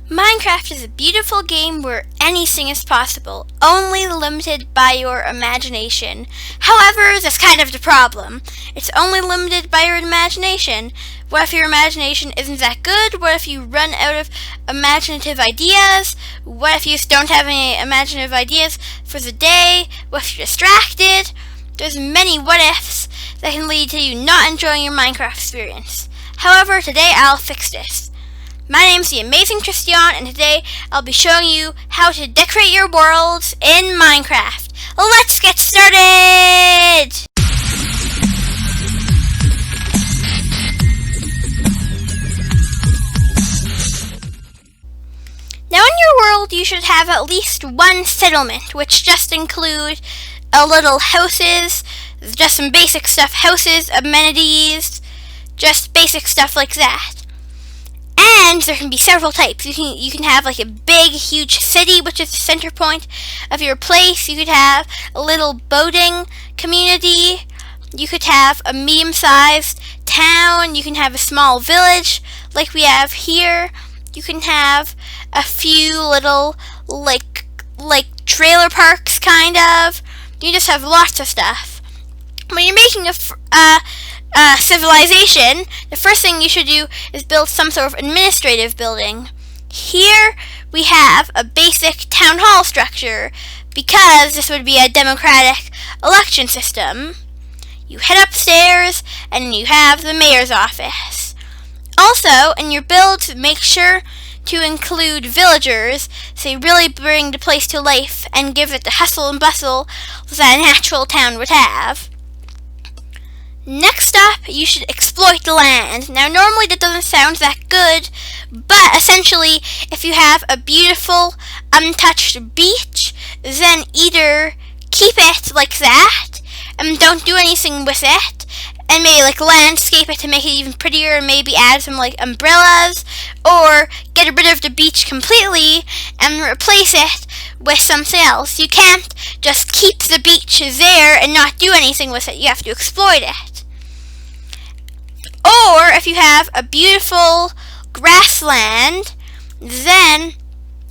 Minecraft is a beautiful game where anything is possible, only limited by your imagination. However, that's kind of the problem. It's only limited by your imagination. What if your imagination isn't that good? What if you run out of imaginative ideas? What if you just don't have any imaginative ideas for the day? What if you're distracted? There's many what ifs that can lead to you not enjoying your Minecraft experience. However, today I'll fix this. My name's the Amazing Tristeon, and today I'll be showing you how to decorate your worlds in Minecraft. Let's get started! Now in your world you should have at least one settlement, which just include a little houses, just some basic stuff, houses, amenities, just basic stuff like that. And there can be several types. You can have like a big, huge city, which is the center point of your place. You could have a little boating community. You could have a medium-sized town. You can have a small village, like we have here. You can have a few little like trailer parks, kind of. You just have lots of stuff. When you're making a civilization, the first thing you should do is build some sort of administrative building. Here we have a basic town hall structure because this would be a democratic election system. You head upstairs and you have the mayor's office. Also, in your builds, make sure to include villagers so you really bring the place to life and give it the hustle and bustle that a natural town would have. Next up, you should exploit the land. Now, normally that doesn't sound that good, but essentially, if you have a beautiful, untouched beach, then either keep it like that, and don't do anything with it, and maybe like landscape it to make it even prettier, and maybe add some like umbrellas, or get rid of the beach completely and replace it with something else. You can't just keep the beach there and not do anything with it. You have to exploit it. Or if you have a beautiful grassland, then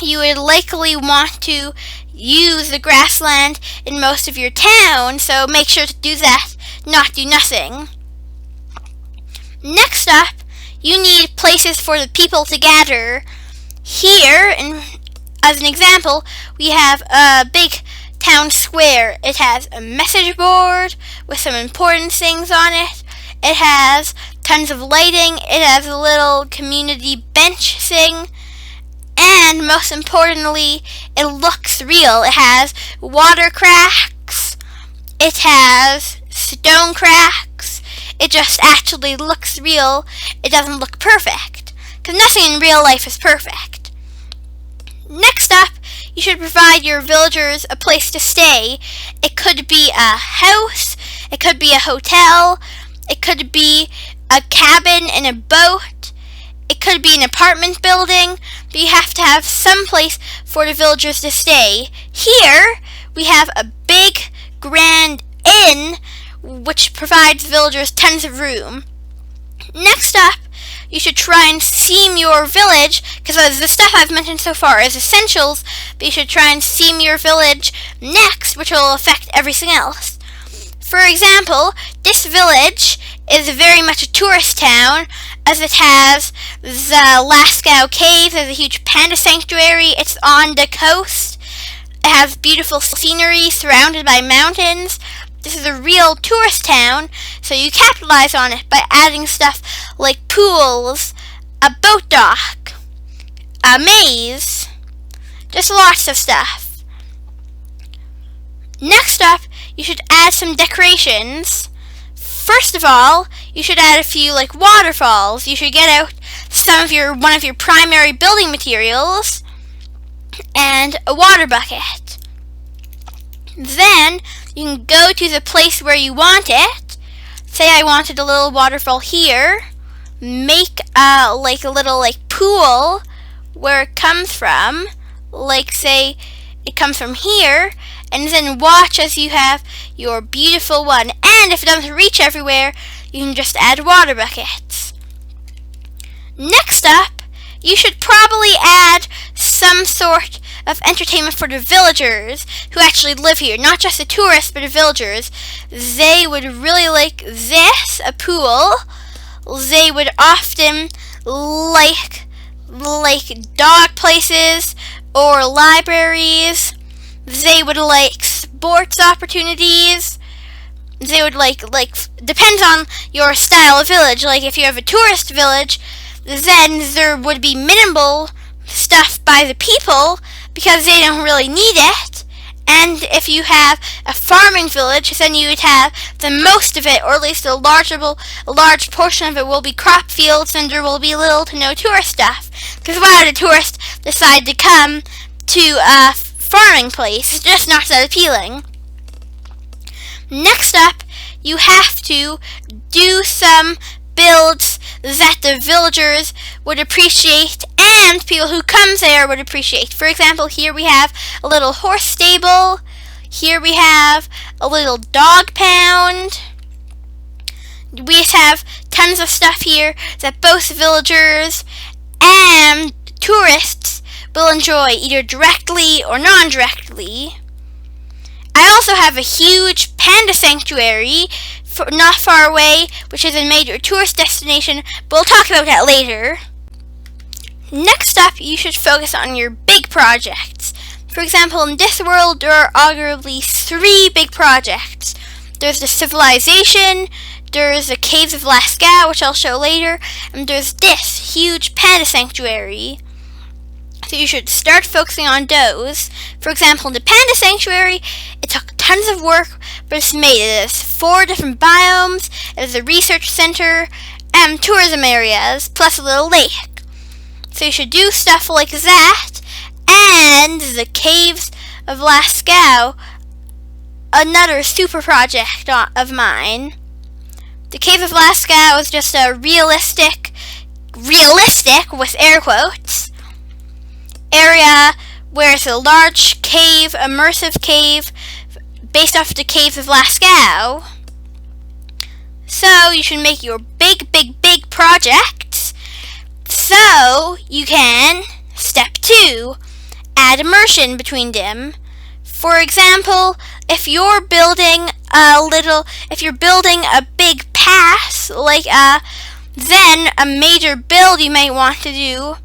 you would likely want to use the grassland in most of your town, so make sure to do that, not do nothing. Next up, you need places for the people to gather. Here, as an example, we have a big town square. It has a message board with some important things on it. It has tons of lighting. It has a little community bench thing. And most importantly, it looks real. It has water cracks. It has stone cracks. It just actually looks real. It doesn't look perfect, because nothing in real life is perfect. Next up, you should provide your villagers a place to stay. It could be a house. It could be a hotel. It could be a cabin in a boat. It could be an apartment building, but you have to have some place for the villagers to stay. Here, we have a big, grand inn, which provides villagers tons of room. Next up, you should try and theme your village, because the stuff I've mentioned so far is essentials, but you should try and theme your village next, which will affect everything else. For example, this village is very much a tourist town, as it has the Lascaux Cave. There's a huge panda sanctuary. It's on the coast. It has beautiful scenery surrounded by mountains. This is a real tourist town, so you capitalize on it by adding stuff like pools, a boat dock, a maze, just lots of stuff. Next up, you should add some decorations. First of all, you should add a few like waterfalls. You should get out one of your primary building materials and a water bucket. Then you can go to the place where you want it. Say I wanted a little waterfall here. Make a little pool where it comes from. Like say it comes from here, and then watch as you have your beautiful one. And if it doesn't reach everywhere, you can just add water buckets. Next up, you should probably add some sort of entertainment for the villagers who actually live here, not just the tourists, but the villagers. They would really like this, a pool. They would often like dog places or libraries. They would like sports opportunities. They would like depends on your style of village. Like if you have a tourist village, then there would be minimal stuff by the people because they don't really need it. And if you have a farming village, then you would have the most of it, or at least a large portion of it will be crop fields, and there will be little to no tourist stuff. Because why would a tourist decide to come to a farming place? It's just not that appealing. Next up, you have to do some builds that the villagers would appreciate and people who come there would appreciate. For example, here we have a little horse stable. Here we have a little dog pound. We just have tons of stuff here that both villagers and tourists will enjoy, either directly or non-directly. I also have a huge panda sanctuary not far away, which is a major tourist destination, but we'll talk about that later. Next up, you should focus on your big projects. For example, in this world, there are arguably 3 big projects. There's the civilization, there's the caves of Lascaux, which I'll show later, and there's this huge panda sanctuary. So you should start focusing on those. For example, in the panda sanctuary, it took tons of work, but it's made it. There's 4 different biomes, there's a research center, and tourism areas, plus a little lake. So you should do stuff like that, and the caves of Lascaux, another super project of mine. The caves of Lascaux is just a realistic with air quotes, area where it's a large cave, immersive cave, based off the caves of Lascaux. So you should make your big projects so you can, step 2, add immersion between them. For example, if you're building a big pass, then a major build you might want to do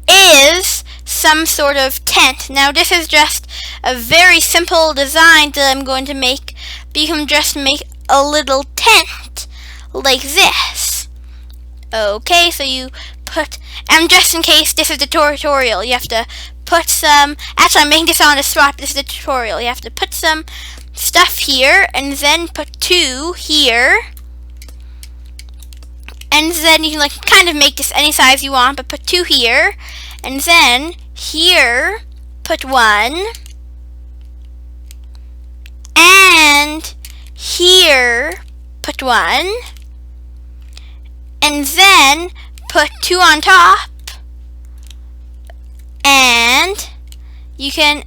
is some sort of tent. Now this is just a very simple design that I'm going to make, but you can just make a little tent like this. Okay, so you put, and just in case this is the tutorial, you have to put some, actually I'm making this on the spot, this is the tutorial, you have to put some stuff here, and then put 2 here, and then you can kind of make this any size you want, but put 2 here, and then here put 1, and here put 1, and then put 2 on top, and you can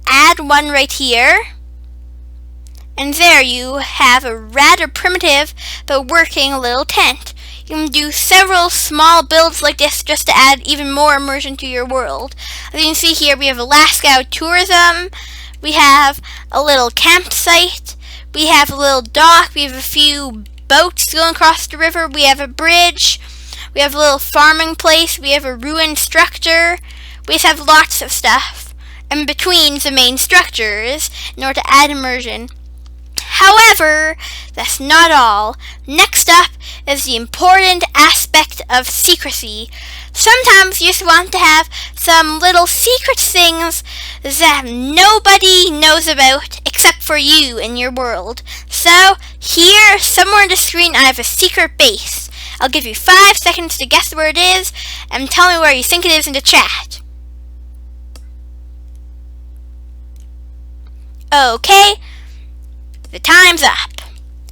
add 1 right here, and there you have a rather primitive but working little tent. You can do several small builds like this just to add even more immersion to your world. As you can see here, we have a Lascaux tourism, we have a little campsite, we have a little dock, we have a few boats going across the river, we have a bridge, we have a little farming place, we have a ruined structure, we just have lots of stuff in between the main structures in order to add immersion. However, that's not all. Next up is the important aspect of secrecy. Sometimes you just want to have some little secret things that nobody knows about except for you in your world. So, here, somewhere on the screen, I have a secret base. I'll give you 5 seconds to guess where it is, and tell me where you think it is in the chat. Okay, the time's up.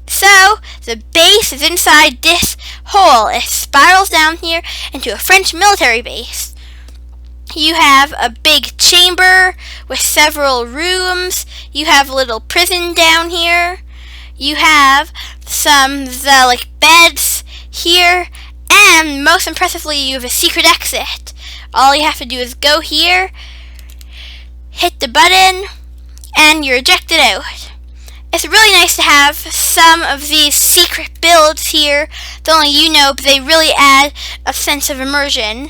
So, the base is inside this hole. It spirals down here into a French military base. You have a big chamber with several rooms. You have a little prison down here. You have some beds here, and most impressively, you have a secret exit All you have to do is go here, hit the button, and you're ejected out. It's really nice to have some of these secret builds here that only you know, but they really add a sense of immersion.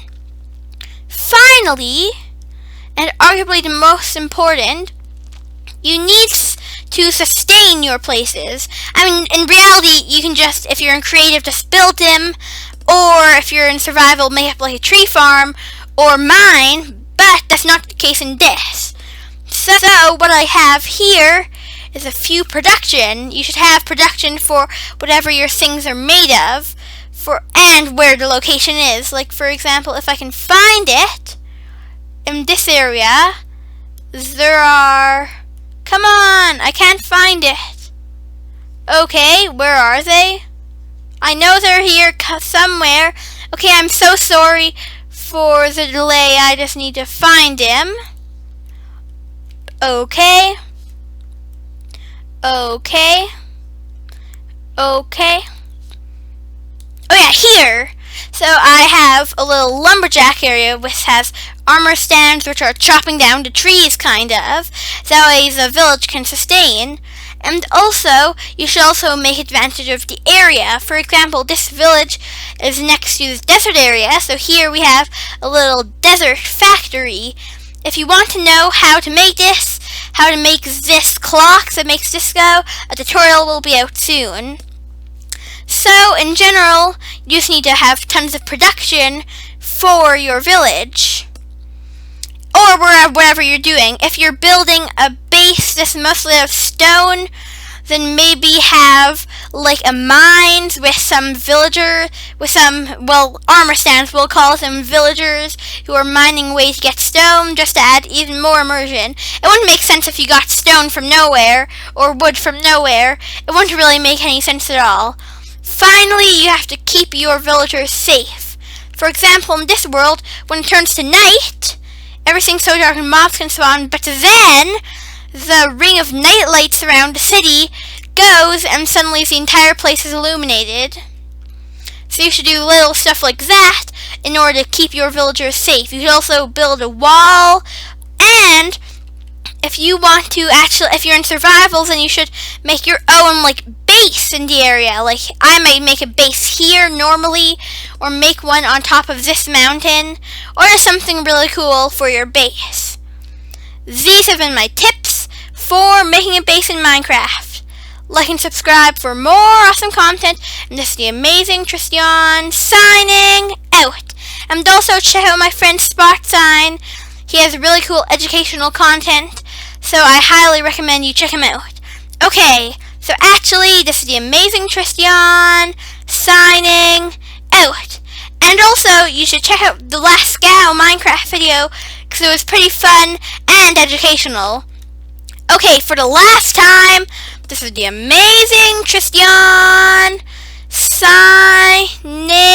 Finally, and arguably the most important, you need to sustain your places. I mean, in reality, you can just, if you're in creative, just build them, or if you're in survival, make up like a tree farm, or mine, but that's not the case in this. So what I have here is a few production. You should have production for whatever your things are made of, and where the location is. Like, for example, if I can find it in this area, there are... Come on, I can't find it. Okay, where are they? I know they're here somewhere. Okay, I'm so sorry for the delay. I just need to find him. Okay. Okay. Okay. Oh yeah, here. So I have a little lumberjack area which has armor stands which are chopping down the trees, kind of. So that way the village can sustain. And also, you should also make advantage of the area. For example, this village is next to the desert area, so here we have a little desert factory. If you want to know how to make this, how to make this clock that makes this go, a tutorial will be out soon. So, in general, you just need to have tons of production for your village. Or whatever you're doing. If you're building a base that's mostly of stone, then maybe have like a mines with some armor stands, we'll call them villagers, who are mining ways to get stone, just to add even more immersion. It wouldn't make sense if you got stone from nowhere, or wood from nowhere. It wouldn't really make any sense at all. Finally, you have to keep your villagers safe. For example, in this world, when it turns to night, everything's so dark and mobs can spawn, but then the ring of night lights around the city goes and suddenly the entire place is illuminated. So you should do little stuff like that in order to keep your villagers safe. You should also build a wall, and if you want to if you're in survival, then you should make your own base in the area. Like, I might make a base here normally, or make one on top of this mountain, or something really cool for your base. These have been my tips for making a base in Minecraft. Like and subscribe for more awesome content, and this is the Amazing Tristeon signing out. And also check out my friend Sign. He has really cool educational content, so I highly recommend you check him out. Okay, so actually, this is the Amazing Tristeon signing out. And also, you should check out the last Scow Minecraft video, because it was pretty fun and educational. Okay, for the last time, this is the Amazing Tristeon signing